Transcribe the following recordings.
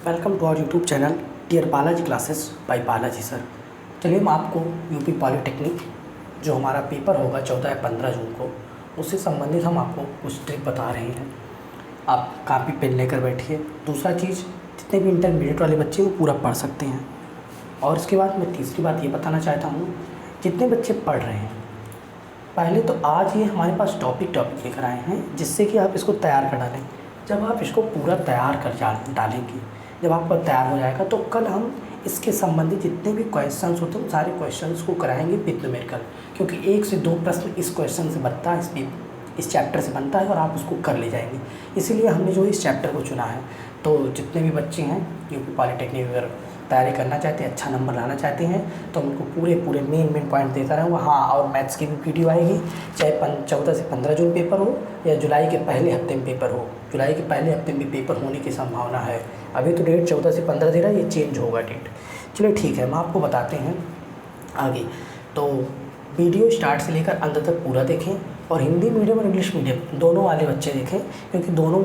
Welcome to our YouTube channel dear Balaji classes by Balaji sir. चलिए हम आपको यूपी पॉलिटेक्निक जो हमारा पेपर होगा 14 या 15 जून को, उससे संबंधित हम आपको कुछ ट्रिक बता रहे हैं। आप कापी पेन लेकर बैठिए। दूसरा चीज़, जितने भी इंटरमीडिएट वाले बच्चे वो पूरा पढ़ सकते हैं। और इसके बाद मैं तीसरी बात ये बताना चाहता हूँ, जितने बच्चे पढ़ रहे हैं, पहले तो आज ये हमारे पास टॉपिक लेकर आए हैं जिससे कि आप इसको तैयार कर डालें। जब आप इसको पूरा तैयार कर डालेंगे, जब आपका तैयार हो जाएगा, तो कल हम इसके संबंधित जितने भी क्वेश्चंस होते हैं उन सारे क्वेश्चंस को कराएंगे विद न्यूमेरिकल, क्योंकि 1 से 2 प्रश्न इस क्वेश्चन से बनता है, इस चैप्टर से बनता है और आप उसको कर ले जाएंगे। इसीलिए हमने जो इस चैप्टर को चुना है। तो जितने भी बच्चे हैं यूपी पॉलिटेक्निक अगर तैयारी करना चाहते हैं, अच्छा नंबर लाना चाहते हैं, तो उनको पूरे मेन पॉइंट देता रहूँगा। हाँ, और मैथ्स की भी वीडियो आएगी, चाहे 14 से 15 जून पेपर हो या जुलाई के पहले हफ्ते में पेपर हो। जुलाई के पहले हफ्ते में पेपर होने की संभावना है। अभी तो डेट 14 से 15 दे रहा है, ये चेंज होगा डेट। चलिए ठीक है, हम आपको बताते हैं आगे। तो वीडियो स्टार्ट से लेकर अंत तक पूरा देखें, और हिंदी मीडियम और इंग्लिश मीडियम दोनों वाले बच्चे देखें, क्योंकि दोनों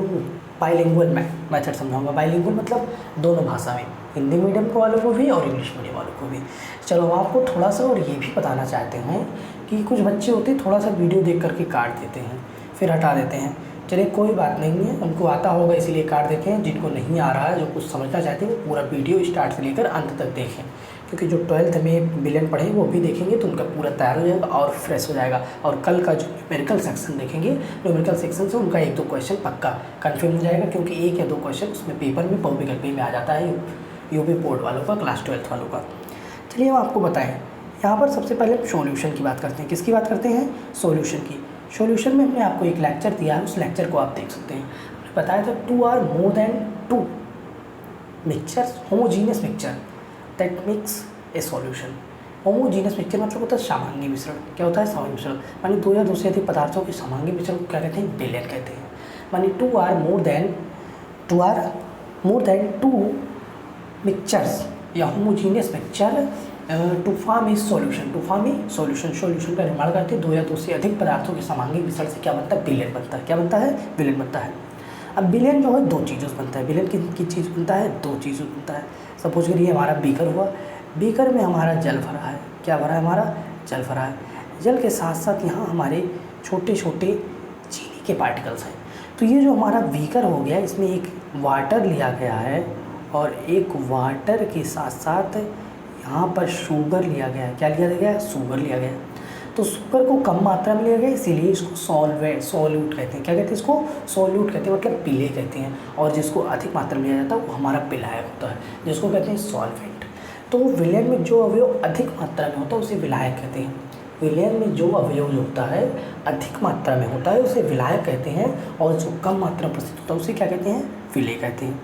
बाइलिंगुअल मेथड समझाऊंगा। बाइलिंगुअल मतलब दोनों भाषा में, हिंदी मीडियम वालों को भी और इंग्लिश मीडियम वालों को भी। चलो, हम आपको थोड़ा सा और ये भी बताना चाहते हैं कि कुछ बच्चे होते हैं थोड़ा सा वीडियो देख करके काट देते हैं, फिर हटा देते हैं। चलिए कोई बात नहीं है, उनको आता होगा इसीलिए काट देते हैं। जिनको नहीं आ रहा है, जो कुछ समझना चाहते हैं, वो पूरा वीडियो स्टार्ट से लेकर अंत तक देखें, क्योंकि जो 12th में बिलियन पढ़े वो भी देखेंगे तो उनका पूरा तैयार हो जाएगा और फ्रेश हो जाएगा। और कल का जो न्यूमेरिकल सेक्शन देखेंगे, न्यूमेरिकल सेक्शन से उनका 1-2 क्वेश्चन पक्का कन्फर्म हो जाएगा, क्योंकि 1 या 2 क्वेश्चन उसमें पेपर में बहुविकल्पी में आ जाता है यूपी बोर्ड वालों का, क्लास 12th वालों का। चलिए हम आपको बताएं, यहाँ पर सबसे पहले हम सॉल्यूशन की बात करते हैं। किसकी बात करते हैं? सॉल्यूशन की। सॉल्यूशन में हमने आपको एक लेक्चर दिया है, उस लेक्चर को आप देख सकते हैं। हमने बताया था 2 are more than 2 mixtures, homogeneous mixture that makes a solution. Homogeneous mixture मतलब होता है सामान्य मिश्रण। क्या होता है? सामान्य मिश्रण। मानी 2 या 2 से अधिक पदार्थों के सामान्य मिश्रण को क्या कहते हैं? बिलियन कहते हैं। मानी 2 आर मोर देन 2 मिक्सचर्स या homogeneous mixture to form a solution. To form a solution, solution का निर्माण करते हैं 2 या 2 से अधिक पदार्थों के सामान्य मिश्रण से क्या बनता है? बिलियन बनता है। क्या बनता है? बिलियन बनता है। अब बिलियन जो है 2 चीज़ों से बनता है। बिलियन की चीज़ बनता है? 2 चीज़ों से बनता है। सपोज करिए हमारा बीकर हुआ, बीकर में हमारा जल भरा है। क्या भरा है? हमारा जल भरा है। जल के साथ साथ यहाँ हमारे छोटे छोटे चीनी के पार्टिकल्स हैं। तो ये जो हमारा बीकर हो गया, इसमें एक वाटर लिया गया है और एक वाटर के साथ साथ यहाँ पर शुगर लिया गया है। क्या लिया गया? शुगर लिया गया। तो शुगर को कम मात्रा में लिया गया, इसीलिए इसको सॉल्यूट कहते हैं। क्या कहते हैं? इसको सॉल्यूट कहते हैं, मतलब पीले कहते हैं। और जिसको अधिक मात्रा में लिया जाता है वो हमारा विलायक होता है, जिसको कहते हैं सॉल्वेंट। तो विलयन में जो अवयव अधिक मात्रा में होता है उसे विलायक कहते हैं। विलयन में जो अवयव जो होता है अधिक मात्रा में होता है उसे विलायक कहते हैं, और जो कम मात्रा में प्रस्तुत होता है उसे क्या कहते हैं? विलेय कहते हैं।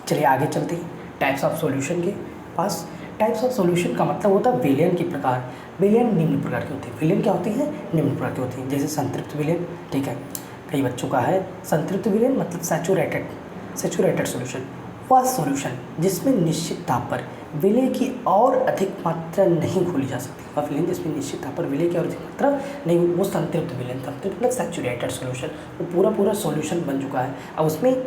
चलिए आगे चलते हैं टाइप्स ऑफ सॉल्यूशन के पास। टाइप्स ऑफ सॉल्यूशन का मतलब होता है विलयन के प्रकार। विलयन निम्न प्रकार के होते हैं। विलयन क्या होती है? निम्न प्रकार के होती हैं। जैसे संतृप्त विलयन, ठीक है, कई बच्चों का है। संतृप्त विलयन मतलब सैचुरेटेड सॉल्यूशन, वह सॉल्यूशन जिसमें निश्चित ताप पर विलेय की और अधिक मात्रा नहीं घोली जा सकती। वह विलयन जिसमें निश्चित ताप पर विलेय की और अधिक मात्रा नहीं, वो संतृप्त विलयन। संतृप्त मतलब सैचुरेटेड सॉल्यूशन, वो पूरा सॉल्यूशन बन चुका है। अब उसमें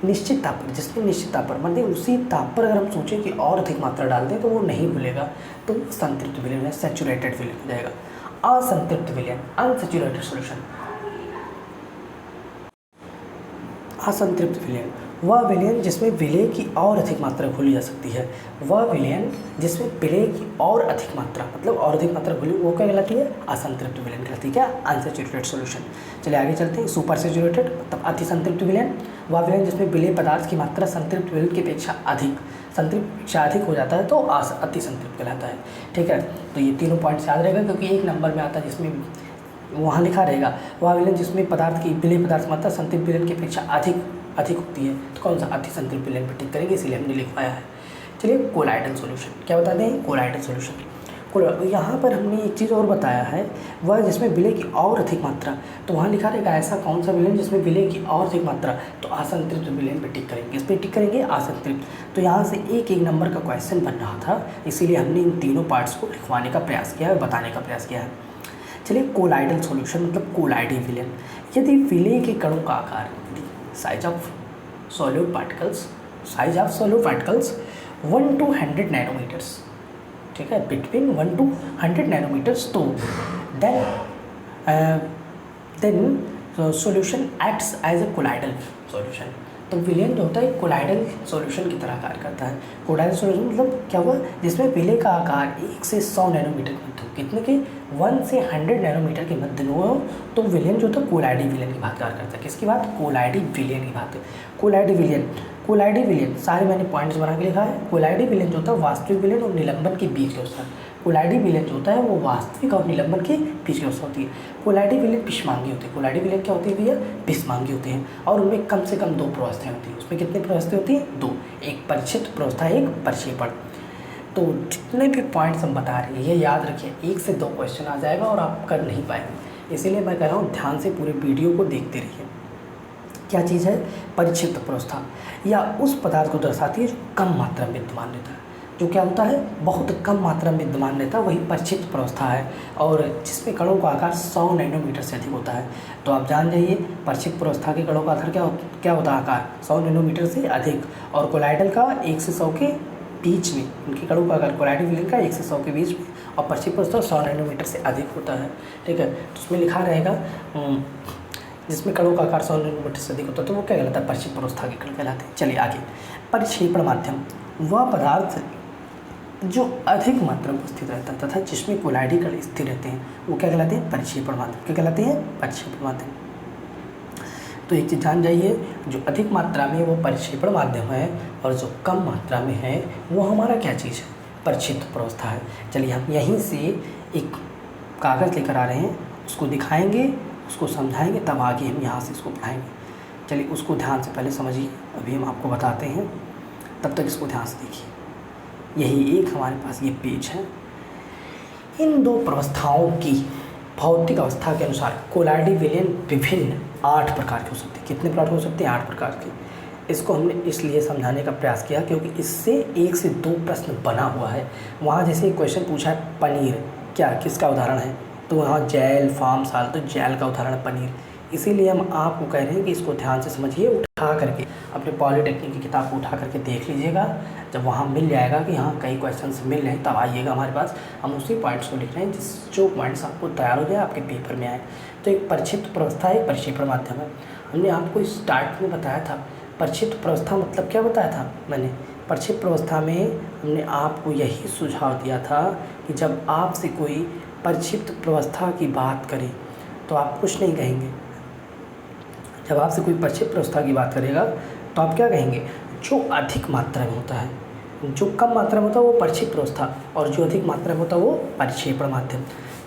निश्चित ताप पर, जिसमें निश्चित ताप पर मतलब उसी ताप पर अगर हम सोचें कि और अधिक मात्रा डाल दें तो वो नहीं घुलेगा, तो संतृप्त विलयन है, सैचुरेटेड विलयन हो जाएगा। असंतृप्त विलयन, अनसैचुरेटेड सॉल्यूशन। असंतृप्त विलयन वह विलयन जिसमें विलेय की और अधिक मात्रा घोली जा सकती है। वह विलयन जिसमें विलेय की और अधिक मात्रा मतलब और अधिक मात्रा घोली, वो क्या कहलाती है? असंतृप्त विलयन कहलाती है। क्या? Unsaturated solution. चलिए आगे चलते हैं। सुपर सैचुरेटेड मतलब अति संतृप्त विलयन, वह विलयन जिसमें विलेय पदार्थ की मात्रा संतृप्त विलयन की अपेक्षा अधिक हो जाता है तो अति संतृप्त कहलाता है। ठीक है, तो ये तीनों पॉइंट्स याद रहेगा, क्योंकि एक नंबर में आता है जिसमें वहाँ लिखा रहेगा वह विलयन जिसमें विलेय पदार्थ की मात्रा संतृप्त विलयन की अपेक्षा अधिक होती है, तो कौन सा? अति संतृप्त विलयन पर टिक करेंगे, इसीलिए हमने लिखवाया है। चलिए कोलाइडल सॉल्यूशन, क्या बता दें? Colloidal solution. यहाँ पर हमने एक चीज़ और बताया है, वह जिसमें विलेय की और अधिक मात्रा, तो वहाँ लिखा रहेगा ऐसा कौन सा विलयन जिसमें विलेय की और अधिक मात्रा, तो असंतृप्त विलयन पर टिक करेंगे। इस पर टिक करेंगे असंतृप्त। तो यहाँ से एक नंबर का क्वेश्चन बन रहा था, इसीलिए हमने इन तीनों पार्ट्स को लिखवाने का प्रयास किया है, बताने का प्रयास किया है। चलिए कोलाइडल सॉल्यूशन मतलब कोलाइडल विलयन। यदि विलेय के कणों का आकार, size of solute particles size of solid particles 1 to 100 nanometres, ठीक है, बिटवीन 1 to 100 नैनोमीटर्स। तो then solution acts as a colloidal solution. तो विलेन जो होता है कोलाइडल सॉल्यूशन की तरह कार्य करता है। कोलाइडल सॉल्यूशन मतलब क्या हुआ, जिसमें विले का आकार 1 से 100 नैनोमीटर के मध्य, कितने के 1 से 100 नैनोमीटर के मध्य में हो, तो विलेन जो होता है कोलाइडी विलेन की बात कार्य करता है। किसकी बात, कोलाइडी विलेन की बात। कोलाइडी विलेन सारे मैंने पॉइंट्स बना के लिखा है। कोलाइडी विलेन जो होता है वास्तविक विलेन और निलंबन के बीच की अवस्था। कोलाइडी विलेन जो होता है वो वास्तविक और निलंबन के बीच की अवस्था होती है। कोलाइडी विलेन पिष्मांगी होती है। कोलाइडी विलेन क्या होती है भैया, पिष्मांगी होते हैं, और उनमें कम से कम 2 प्रवस्थाएं होती हैं। उसमें कितनी प्रवस्थाएं होती हैं, 2, एक परिचित प्रवस्था, एक प्रक्षेपण। तो जितने भी पॉइंट्स हम बता रहे हैं ये याद रखिए, 1 से 2 क्वेश्चन आ जाएगा और आप कर नहीं पाएंगे। इसीलिए मैं कह रहा हूँ ध्यान से पूरे वीडियो को देखते रहिए। क्या चीज़ है, परिक्षिप्त प्रवस्था, या उस पदार्थ को दर्शाती है जो कम मात्रा में विद्यमान रहता है। जो क्या होता है, बहुत कम मात्रा में विद्यमान रहता है, वही परिक्षिप्त प्रवस्था है, और जिसमें कणों का आकार 100 नैनोमीटर से अधिक होता है। तो आप जान जाइए परिक्षिप्त प्रवस्था के कणों का आकार क्या होता है, आकार 100 नैनोमीटर से अधिक, और कोलाइडल का 1 से 100 के बीच में, उनके कणों का आकार कोलाइडल विलेन का 1 से 100 के बीच में, और परिक्षिप्त प्रवस्था 100 नैनोमीटर से अधिक होता है, ठीक है। तो उसमें लिखा रहेगा जिसमें कणों का आकार 100 नैनोमीटर से अधिक होता है, तो वो क्या कहलाता है, परिक्षिप्त प्रवस्था के कण कहलाते हैं। चलिए आगे, परिक्षेपण माध्यम वह पदार्थ जो अधिक मात्रा में उपस्थित रहता है तथा जिसमें कोलाइडी कण स्थिर रहते हैं, वो क्या कहलाते हैं, परिक्षेपण माध्यम। क्या कहलाते हैं, परिक्षेपण माध्यम। तो एक चीज़ जान जाइए, जो अधिक मात्रा में वो परिक्षेपण माध्यम है, और जो कम मात्रा में है वो हमारा क्या चीज़ है, परिक्षिप्त प्रवस्था है। चलिए हम यहीं से एक कागज़ लेकर आ रहे हैं, उसको दिखाएंगे, उसको समझाएंगे, तब आगे हम यहाँ से इसको पढ़ाएंगे। चलिए उसको ध्यान से पहले समझिए, अभी हम आपको बताते हैं, तब तक इसको ध्यान से देखिए। यही एक हमारे पास ये पेज है। इन 2 प्रवस्थाओं की भौतिक अवस्था के अनुसार कोलाइडी विलेन विभिन्न 8 प्रकार के हो सकते हैं। कितने प्रकार के हो सकते हैं, 8 प्रकार के। इसको हमने इसलिए समझाने का प्रयास किया क्योंकि इससे 1 से 2 प्रश्न बना हुआ है। वहाँ जैसे एक क्वेश्चन पूछा है पनीर क्या किसका उदाहरण है, तो वहाँ जैल, फार्म साल, तो जैल का उदाहरण है पनीर। इसीलिए हम आपको कह रहे हैं कि इसको ध्यान से समझिए, उठा करके अपने पॉलिटेक्निक की किताब को उठा करके देख लीजिएगा। जब वहाँ मिल जाएगा कि हाँ कई क्वेश्चंस मिल रहे हैं, तब आइएगा हमारे पास, हम उसी पॉइंट्स को लिख रहे हैं जो पॉइंट्स आपको तैयार हो जाए, आपके पेपर में आए। तो एक परिक्षिप्त प्रवस्था एक परिक्षेपण माध्यम है। हमने आपको स्टार्ट में बताया था परिक्षिप्त प्रवस्था मतलब क्या बताया था मैंने, परिक्षिप्त प्रवस्था में हमने आपको यही सुझाव दिया था कि जब आपसे कोई परिक्षिप्त प्रवस्था की बात करे तो आप कुछ नहीं कहेंगे। जब आपसे कोई परिक्षिप्त प्रवस्था की बात करेगा तो आप क्या कहेंगे, जो अधिक मात्रा में होता है, जो कम मात्रा में होता है वो परिक्षिप्त प्रवस्था, और जो अधिक मात्रा में होता है वो परिक्षेपण माध्यम।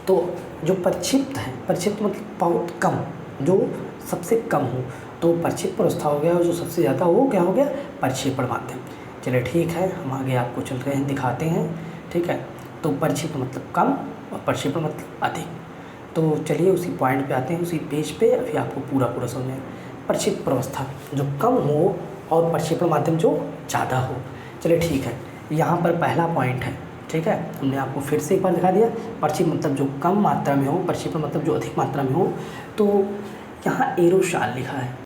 तो जो परिक्षिप्त है, परिक्षिप्त मतलब बहुत कम, जो सबसे कम हो, तो परिक्षिप्त प्रवस्था हो गया, और जो सबसे ज़्यादा वो क्या हो गया, परिक्षेपण माध्यम। चलिए ठीक है, हम आगे आपको चल रहे हैं, दिखाते हैं, ठीक है। तो परिक्षिप्त मतलब कम और प्रक्षेपण मतलब अधिक। तो चलिए उसी पॉइंट पे आते हैं, उसी पेज पे अभी आपको पूरा समझें। प्रक्षिप्त प्रवस्था जो कम हो और प्रक्षेपण माध्यम जो ज़्यादा हो। चलिए ठीक है, यहाँ पर पहला पॉइंट है, ठीक है, हमने आपको फिर से एक बार दिखा दिया। प्रक्षेपण मतलब जो कम मात्रा में हो, प्रक्षेपण मतलब जो अधिक मात्रा में हो। तो यहाँ एरोसॉल लिखा है,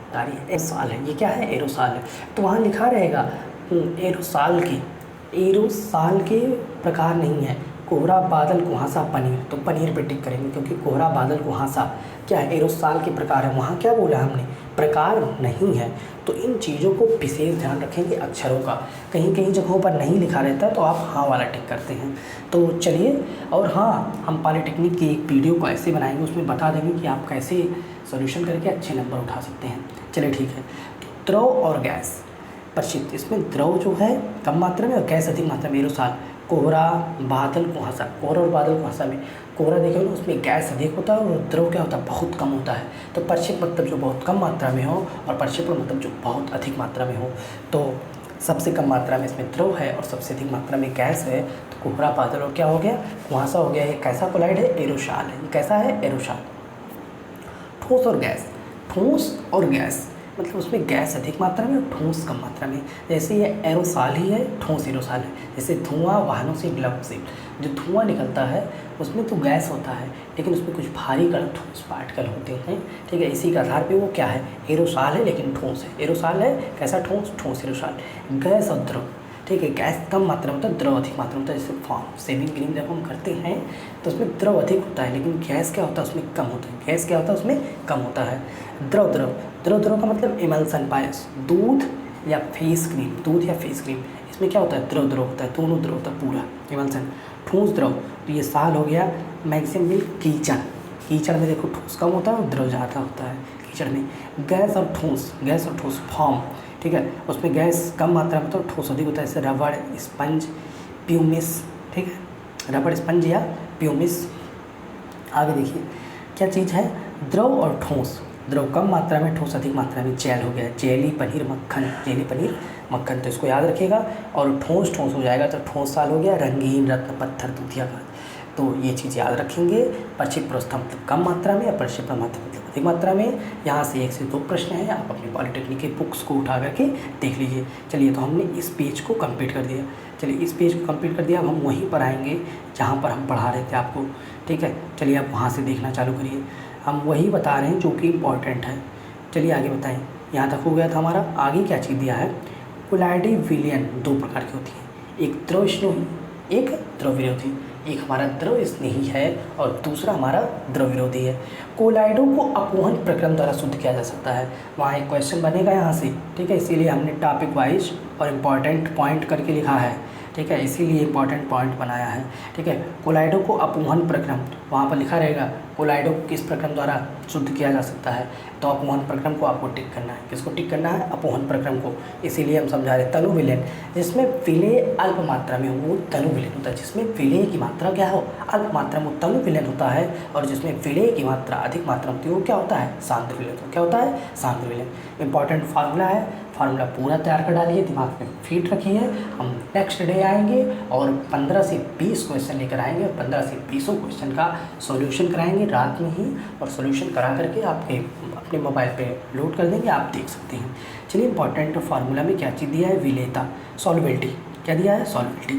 एरोसॉल है, ये क्या है, एरोसॉल है। तो वहाँ लिखा रहेगा एरोसॉल के प्रकार नहीं है, कोहरा, बादल, कुहासा, पनीर। तो पनीर पे टिक करेंगे क्योंकि कोहरा, बादल, कुहासा क्या है, एरोसॉल के प्रकार है। वहाँ क्या बोला हमने, प्रकार नहीं है। तो इन चीज़ों को विशेष ध्यान रखेंगे अक्षरों का। कहीं कहीं जगहों पर नहीं लिखा रहता तो आप हाँ वाला टिक करते हैं। तो चलिए, और हाँ हम पॉलिटेक्निक की एक वीडियो को ऐसे बनाएंगे, उसमें बता देंगे कि आप कैसे सॉल्यूशन करके अच्छे नंबर उठा सकते हैं। चलिए ठीक है, तो द्रव और गैस प्रक्षिप्त, इसमें द्रव जो है कम मात्रा में और गैस अधिक मात्रा में। एरोसॉल, कोहरा, बादल, कुहासा। कोहरा और बादल, कुहासा में कोहरा देखेंगे ना, उसमें गैस अधिक होता है और द्रव क्या होता है, बहुत कम होता है। तो प्रक्षेप मतलब जो बहुत कम मात्रा में हो, और प्रक्षेपण मतलब जो बहुत अधिक मात्रा में हो। तो सबसे कम मात्रा में इसमें द्रव है और सबसे अधिक मात्रा में गैस है। तो कोहरा, बादल और क्या हो गया, कुहासा हो गया। ये कैसा कोलाइड है, एरोसॉल है। ये कैसा है, एरोसॉल। ठोस और गैस, ठोस और गैस मतलब उसमें गैस अधिक मात्रा में और ठोस कम मात्रा में। जैसे ये एरोसॉल ही है, ठोस एरोसॉल है। जैसे धुआं वाहनों से ग्लव से जो धुआं निकलता है उसमें तो गैस होता है, लेकिन उसमें कुछ भारी कण ठोस पार्टिकल होते हैं, ठीक है। इसी के आधार पे वो क्या है, एरोसॉल है लेकिन ठोस है। एरोसॉल है कैसा, ठोस, ठोस एरोसॉल। गैस और द्रव, ठीक है। गैस कम मात्रा में होता है, द्रव अधिक मात्रा में होता है। जैसे फॉर्म सेविंग क्रीम जब हम करते हैं तो उसमें द्रव अधिक होता है, लेकिन गैस क्या होता है उसमें कम होता है। गैस क्या होता है उसमें कम होता है। द्रव द्रव द्रव द्रव का मतलब इमल्सन पायस, दूध या फेस क्रीम, दूध या फेस क्रीम, इसमें क्या होता है, द्रव द्रव होता है, दोनों द्रव होता है पूरा इमल्सन। ठोस द्रव, तो ये साल हो गया। मैक्सिमम मिल्क कीचड़, कीचड़ में देखो ठोस कम होता है और द्रव ज़्यादा होता है कीचड़ में। गैस और ठोस, गैस और ठोस फॉर्म, ठीक है, उसमें गैस कम मात्रा में तो ठोस अधिक होता है। जैसे रबड़, स्पंज, प्यूमिस, ठीक है, रबड़, स्पंज या प्यूमिस। आगे देखिए क्या चीज़ है, द्रव और ठोस। द्रव कम मात्रा में, ठोस अधिक मात्रा में। जेल हो गया, जेली, पनीर, मक्खन, जेली, पनीर, मक्खन, तो इसको याद रखिएगा। और ठोस ठोस हो जाएगा तो ठोस साल हो गया। रंगीन, रत्न, पत्थर, दूधिया का, तो ये चीज़ याद रखेंगे। परिक्षिप्त प्रोस्था मतलब कम मात्रा में, और परिक्षिप्त मात्रा मतलब अधिक मात्रा में। यहाँ से 1 से 2 प्रश्न हैं, आप अपनी पॉलिटेक्निक के बुक्स को उठा करके देख लीजिए। चलिए, तो हमने इस पेज को कंप्लीट कर दिया। चलिए, इस पेज को कंप्लीट कर दिया। अब हम वहीं पर आएंगे जहाँ पर हम पढ़ा रहे थे आपको, ठीक है। चलिए, आप वहाँ से देखना चालू करिए। हम वही बता रहे हैं जो कि इम्पॉर्टेंट है। चलिए आगे बताएं, यहाँ तक हो गया था हमारा। आगे क्या चीज़ दिया है, कोलाइडी विलयन 2 प्रकार की होती है, एक द्रव स्नेही, एक द्रव विरोधी। एक हमारा द्रव स्नेही है और दूसरा हमारा द्रव विरोधी है। कोलाइडो को अपवहन प्रक्रम द्वारा शुद्ध किया जा सकता है। वहाँ एक क्वेश्चन बनेगा यहाँ से, ठीक है, इसीलिए हमने टॉपिक वाइज और इम्पॉर्टेंट पॉइंट करके लिखा है, ठीक है, इसीलिए इंपॉर्टेंट पॉइंट बनाया है, ठीक है। कोलाइडो को अपवहन प्रक्रम, वहाँ पर लिखा रहेगा कोलाइडो को किस प्रक्रम द्वारा शुद्ध किया जा सकता है, तो अपवहन प्रक्रम को आपको टिक करना है। किसको टिक करना है, अपवहन प्रक्रम को। इसीलिए हम समझा रहे हैं तनु विलयन, जिसमें विलेय अल्प मात्रा में हो वो तनु विलयन होता है। जिसमें विलेय की मात्रा क्या हो, अल्प मात्रा में, वो तनु विलयन होता है। और जिसमें विलेय की मात्रा अधिक मात्रा होती है वो क्या होता है, सांद्र विलयन। तो क्या होता है, सांद्र विलयन। इंपॉर्टेंट फार्मूला है, फार्मूला पूरा तैयार कर डालिए, दिमाग में फीट रखिए। हम नेक्स्ट डे आएंगे और 15 से 20 क्वेश्चन लेकर आएंगे और 15 से 20 क्वेश्चन का सॉल्यूशन कराएंगे रात में ही, और सॉल्यूशन करा करके आपके अपने मोबाइल पे लोड कर देंगे, आप देख सकते हैं। चलिए, इंपॉर्टेंट फार्मूला में क्या चीज़ दिया है, विलेयता, सॉल्युबिलिटी। क्या दिया है, सॉल्युबिलिटी।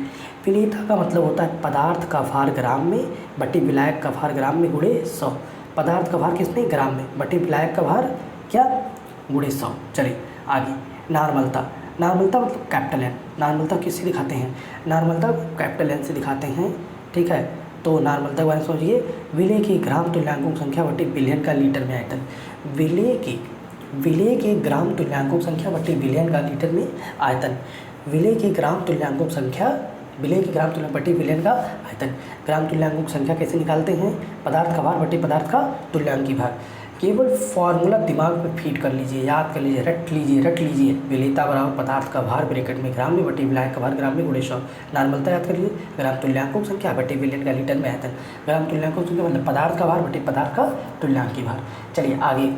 विलेयता का मतलब होता है पदार्थ का भार ग्राम में बटे विलायक का भार ग्राम में गुणे 100। पदार्थ का भार किसमें, ग्राम में, बटे विलायक का भार क्या, गुणे 100। चलिए आगे, नॉर्मलता। नॉर्मलता मतलब कैपिटल एन। नॉर्मलता किससे दिखाते हैं, नॉर्मलता कैपिटल एन से दिखाते हैं, ठीक है। तो नॉर्मलता के बारे में सोचिए, विलेय की ग्राम तुल्यांकों की संख्या बटे बिलियन का लीटर में आयतन। विलेय के ग्राम तुल्यांकों की संख्या बटे बिलियन का लीटर में आयतन। विलेय की ग्राम तुल्यांकों की संख्या, विलेय की ग्राम तुल्यांक बटे बिलियन का आयतन। ग्राम तुल्यांकों की संख्या कैसे निकालते हैं, पदार्थ का भार बटे पदार्थ का तुल्यांकी भार। केवल फॉर्मूला दिमाग में फीड कर लीजिए, याद कर लीजिए, रट लीजिए। विलेयता बराबर पदार्थ का भार ब्रैकेट में ग्राम में बटे विलायक का भार ग्राम में गुणे 100। नॉर्मलता याद कर लीजिए, ग्राम तुल्यांकों की संख्या बटे बिलियन का लीटर में आयतन। ग्राम तुल्यांकों की संख्या मतलब पदार्थ का भार बटे पदार्थ का तुल्यांकी भार। चलिए आगे,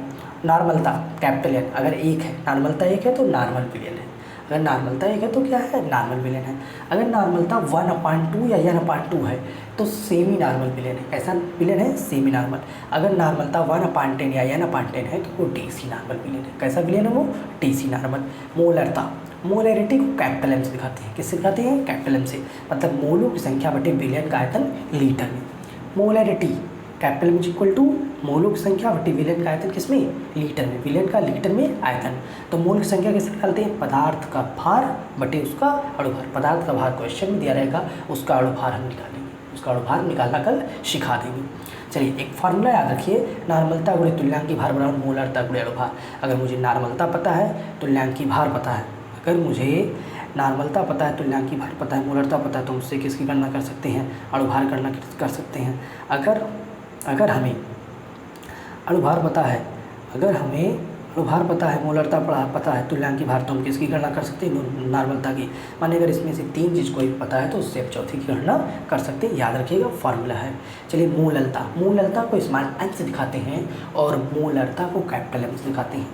नॉर्मलता कैपिटल एन, अगर एक है, नॉर्मलता एक है तो नॉर्मल विलियन है। अगर नॉर्मलता एक है तो क्या है, नॉर्मल विलेन है। अगर नॉर्मलता 1/2 या n/2 है तो सेमी नॉर्मल विलेन है। कैसा विलेन है, सेमी नॉर्मल। अगर नॉर्मलता 1/10 या n/10 है तो वो डीसी नॉर्मल विलेन है। कैसा विलेन है वो, डीसी नॉर्मल। मोलरता, मोलरिटी को कैपिटल एम से दिखाते हैं। किससे दिखाते हैं, कैपिटल एम से, मतलब मोलों की संख्या बटे बिलियन का आयतन लीटर में। Molarity capital M equal to मोलों की संख्या बटे विलेन का आयतन किसमें, लीटर में। विलेन का लीटर में आयतन। तो मोल की संख्या कैसे निकालते हैं, पदार्थ का भार बटे उसका अणुभार। पदार्थ का भार क्वेश्चन में दिया रहेगा, उसका अणुभार हम निकालेंगे, उसका अणुभार निकालना कल सिखा देंगे। चलिए, एक फार्मूला याद रखिए, नॉर्मलता गुणे तुल्यांकी भार बराबर मोलरता गुणे अणुभार। अगर मुझे नॉर्मलता पता है, तुल्यांकी भार पता है, अगर मुझे नॉर्मलता पता है, तुल्यांकी भार पता है, मोलरता पता है, तो मुझसे किसकी गणना कर सकते हैं, अणुभार गणना कर सकते हैं। अगर हमें अणुभार पता है, अगर हमें अणुभार पता है, मोलरता पता है, तुल्यांकी भार, तो हम किसकी गणना कर सकते हैं, नॉर्मलता की। माने अगर इसमें से 3 चीज़ कोई पता है तो उससे आप चौथी की गणना कर सकते हैं। याद रखिएगा, फार्मूला है। चलिए, मोलरता को स्मॉल एन से दिखाते हैं और मोलरता को कैपिटल एम से दिखाते हैं।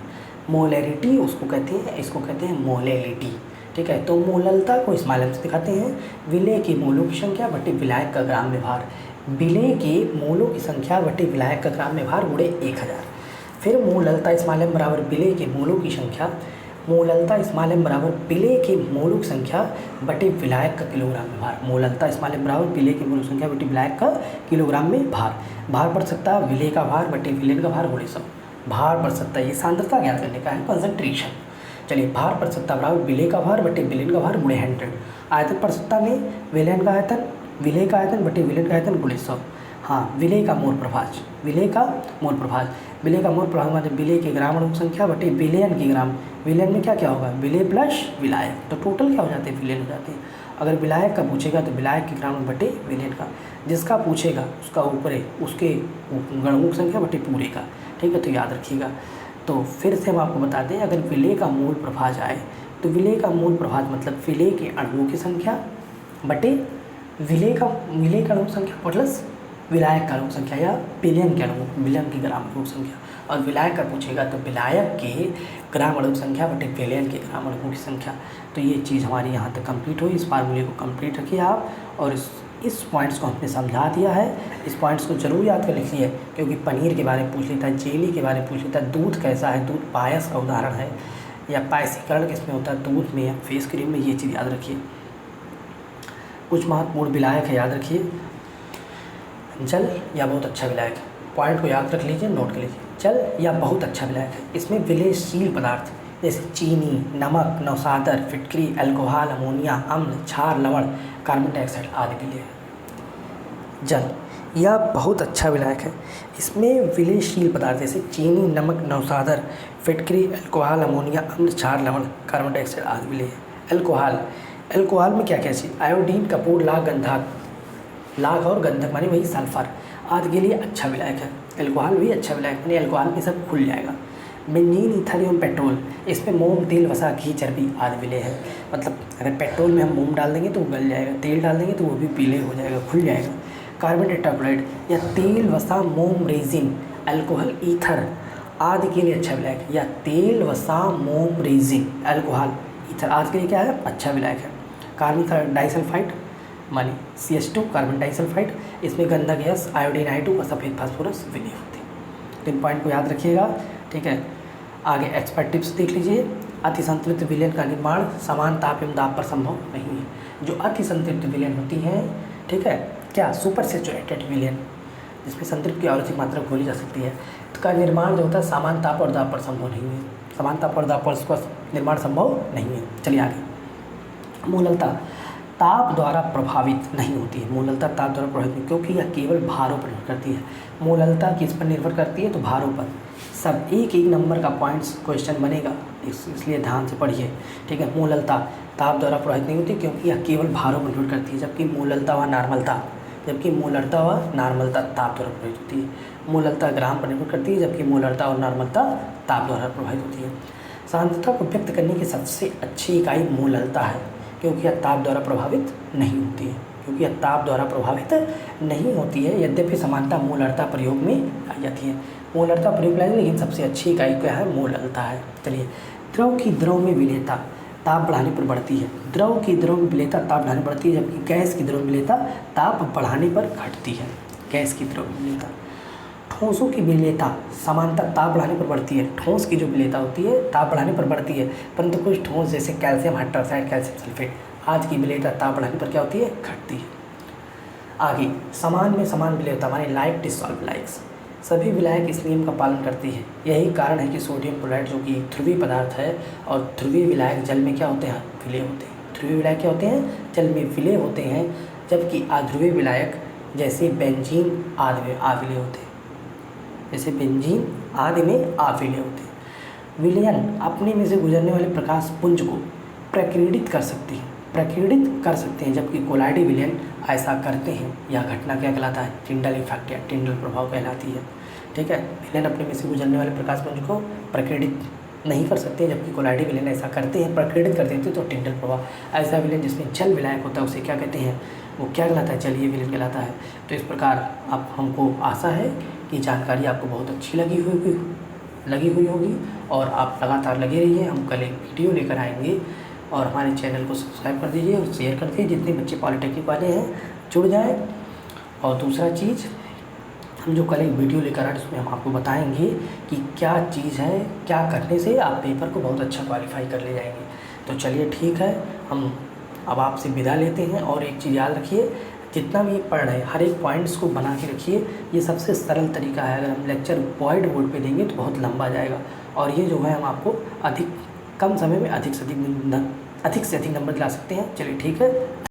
मोलरिटी उसको कहते हैं, इसको कहते हैं मोलेलिटी, ठीक है। तो मोलरता को स्मॉल एम से दिखाते हैं, विलेय की मोलों की संख्या बटे विलायक का ग्राम में भार। विलेय के मोलों की संख्या बटे विलायक का ग्राम में भार गुणे 1000। फिर मूललता स्मॉल m बराबर विलेय के मोलों की संख्या, मूललता स्मॉल m बराबर विलेय के मोलों की संख्या बटे विलायक का किलोग्राम में भार। मूललता स्मॉल m बराबर विलेय की मोलों की संख्या बटे विलायक का किलोग्राम में भार। भार पड़ सकता है विलेय का भार बटे विलेन का भार गुणे सब। भार पड़ सकता है, ये सांद्रता ज्ञात करने का है, कंसंट्रेशन। चलिए, भार पड़ सकता है बराबर विलेय का भार बटे विलेन का भार गुणे 100। आयतन पड़ सकता में विलेन का आयतन, विलेय का आयतन बटे विलेन का आयतन गुणे 100। हाँ, विलेय का मोल प्रभाज, विलेय का मोल प्रभाज, विलेय का मोल प्रभाज मतलब विलेय के ग्राम अणु संख्या बटे विलेयन की ग्राम। विलेयन में क्या क्या होगा, विलेय प्लस विलायक, तो टोटल क्या हो जाते हैं, विलेयन हो जाते हैं। अगर विलायक का पूछेगा तो विलायक के ग्राम बटे विलेयन का, जिसका पूछेगा उसका ऊपरे उसके गणों की संख्या बटे पूरे का। ठीक है, तो याद रखिएगा। तो फिर से हम आपको बता दें, अगर विलेय का मूल प्रभाज आए तो विलेय का मूल प्रभाज मतलब विलेय के अणुओं की संख्या बटे विलेय का अणु संख्या प्लस विलायक का अणु संख्या या विलेयन के अणु, विलेयन की ग्राम अणु संख्या। और विलायक का पूछेगा तो विलायक के ग्राम अणु संख्या बटे विलेयन के ग्राम अणुओं की संख्या। तो ये चीज़ हमारी यहाँ तक कंप्लीट हुई। इस फार्मूले को कंप्लीट रखिए आप, और इस पॉइंट्स को हमने समझा दिया है। इस पॉइंट्स को जरूर याद कर लिखिए, क्योंकि पनीर के बारे में पूछ लेता है, जेली के बारे में पूछ लेता है, दूध कैसा है, दूध पायस का उदाहरण है, या पायसीकरण किसमें होता है, दूध में या फेस क्रीम में। ये चीज़ याद रखिए। कुछ महत्वपूर्ण विलायक है, याद रखिए। जल या बहुत अच्छा विलायक, पॉइंट को याद रख लीजिए, नोट कर लीजिए। जल या बहुत अच्छा विलायक है, इसमें विलेयशील पदार्थ जैसे चीनी, नमक, नौसादर, फिटकरी, अल्कोहल, अमोनिया, अम्ल, क्षार, लवण, कार्बन डाइऑक्साइड आदि विलेय है। जल यह बहुत अच्छा विलायक है, इसमें विलेयशील पदार्थ जैसे चीनी, नमक, नौसादर, फिटकरी, अल्कोहल, अमोनिया, अम्ल, क्षार, लवण, कार्बन डाइऑक्साइड आदि विलेय है। अल्कोहल में क्या क्या चीज़, आयोडीन, कपूर, लाख, गंधक, लाख और गंधक माने वही सल्फर आदि के लिए अच्छा विलायक है। अल्कोहल भी अच्छा विलायक, यानी अल्कोहल में सब खुल जाएगा। बेंजीन, ईथर एवं पेट्रोल, इसमें मोम, तेल, वसा, घी, चर्बी आदि विलेय है। मतलब अगर पेट्रोल में हम मोम डाल देंगे तो वो गल जाएगा, तेल डाल देंगे तो वो भी पीले हो जाएगा, खुल जाएगा। कार्बन टेट्राक्लोराइड या तेल, वसा, मोम, रेजिन, अल्कोहल, ईथर आदि के लिए अच्छा विलायक है। या तेल, वसा, मोम, रेजिन, अल्कोहल, ईथर आदि के लिए क्या है, अच्छा विलायक है। कार्बन डाइसल्फाइड मानी CH2 कार्बन डाइसल्फाइड, इसमें गंधक गैस, आयोडीन I2 और सफ़ेद फास्फोरस विलेय होते हैं। तो इन पॉइंट को याद रखिएगा। ठीक है, आगे एक्सपर्ट टिप्स देख लीजिए। अति संतृप्त विलेयन का निर्माण समान ताप एवं दाब पर संभव नहीं है। जो अति संतृप्त विलेयन होती हैं, ठीक है, क्या सुपर सैचुरेटेड विलेयन जिसमें संतृप्त की आवृत्ति मात्रा खोली जा सकती है, का निर्माण जो होता है समान ताप और दाब पर संभव नहीं है। समान ताप और दाब पर उसका निर्माण संभव नहीं है। चलिए आगे। मूललता ताप द्वारा प्रभावित नहीं होती है। मूललता ताप द्वारा प्रभावित नहीं, क्योंकि यह केवल भारों पर निर्भर करती है। मूललता किस पर निर्भर करती है, तो भारों पर। सब एक एक नंबर का पॉइंट्स क्वेश्चन बनेगा, इसलिए ध्यान से पढ़िए। ठीक है, मूललता ताप द्वारा प्रभावित नहीं होती क्योंकि यह केवल भारों पर निर्भर करती है, जबकि मूललता व नॉर्मलता ताप द्वारा प्रभावित होती है। मूललता ग्राम पर निर्भर करती है, जबकि मूललता और नॉर्मलता ताप द्वारा प्रभावित होती है। सांद्रता को व्यक्त करने की सबसे अच्छी इकाई मूललता है, क्योंकि यह ताप द्वारा प्रभावित नहीं होती है। यद्यपि समानता मूललता प्रयोग में आई जाती है। मूललता प्रयोग में, लेकिन सबसे अच्छी इकाई क्या है, मूललता है। चलिए, द्रव की द्रव में विलेयता ताप बढ़ाने पर बढ़ती है। द्रव की द्रव में विलेयता ताप बढ़ाने पर बढ़ती है, जबकि गैस की द्रव में विलेयता ताप बढ़ाने पर घटती है। गैस की द्रव में विलेयता। ठोसों की विलेयता समानता ताप बढ़ाने पर बढ़ती है। ठोस की जो विलेयता होती है ताप बढ़ाने पर बढ़ती है, परंतु कुछ ठोस जैसे कैल्शियम हाइड्रोक्साइड, कैल्शियम सल्फेट आज की विलेयता ताप बढ़ाने पर क्या होती है, घटती है। आगे, समान में समान विलेयता माने लाइक डिसॉल्व लाइक्स। सभी विलायक इस नियम का पालन करती है। यही कारण है कि सोडियम क्लोराइड जो कि एक ध्रुवीय पदार्थ है, और ध्रुवीय विलायक जल में क्या होते हैं, विलेय होते हैं। ध्रुवीय विलायक क्या होते हैं, जल में विलेय होते हैं, जबकि अध्रुवीय विलायक जैसे बेंजीन आदि में अविलेय होते हैं। विलयन अपने में से गुजरने वाले प्रकाश पुंज को प्रकीर्णित कर सकते हैं, जबकि कोलाइडी विलयन ऐसा करते हैं। यह घटना क्या कहलाता है, टिंडल इफेक्ट या टिंडल प्रभाव कहलाती है। ठीक है, विलयन अपने में से गुजरने वाले प्रकाश पुंज को प्रकीर्णित नहीं कर सकते, जबकि कोलाइडी विलयन ऐसा करते हैं, प्रकीर्णित कर देते हैं, तो टिंडल प्रभाव। ऐसा विलयन जिसमें जल विलायक होता है उसे क्या कहते हैं, वो क्या कहलाता है, जलीय विलयन कहलाता है। तो इस प्रकार अब हमको आशा है कि जानकारी आपको बहुत अच्छी लगी हुई होगी, और आप लगातार लगे रहिए। हम कल एक वीडियो लेकर आएंगे, और हमारे चैनल को सब्सक्राइब कर दीजिए और शेयर कर दीजिए। जितने बच्चे पॉलिटेक्निक वाले हैं जुड़ जाएं। और दूसरा चीज़, हम जो कल एक वीडियो लेकर आए उसमें हम आपको बताएंगे कि क्या चीज़ है, क्या करने से आप पेपर को बहुत अच्छा क्वालिफाई कर ले जाएंगे। तो चलिए ठीक है, हम अब आपसे विदा लेते हैं। और एक चीज़ याद रखिए, जितना भी पढ़ रहे हैं हर एक पॉइंट्स को बना के रखिए। ये सबसे सरल तरीका है। अगर हम लेक्चर वाइट बोर्ड पे देंगे तो बहुत लंबा जाएगा, और ये जो है हम आपको अधिक कम समय में अधिक से अधिक नंबर दिला सकते हैं। चलिए ठीक है।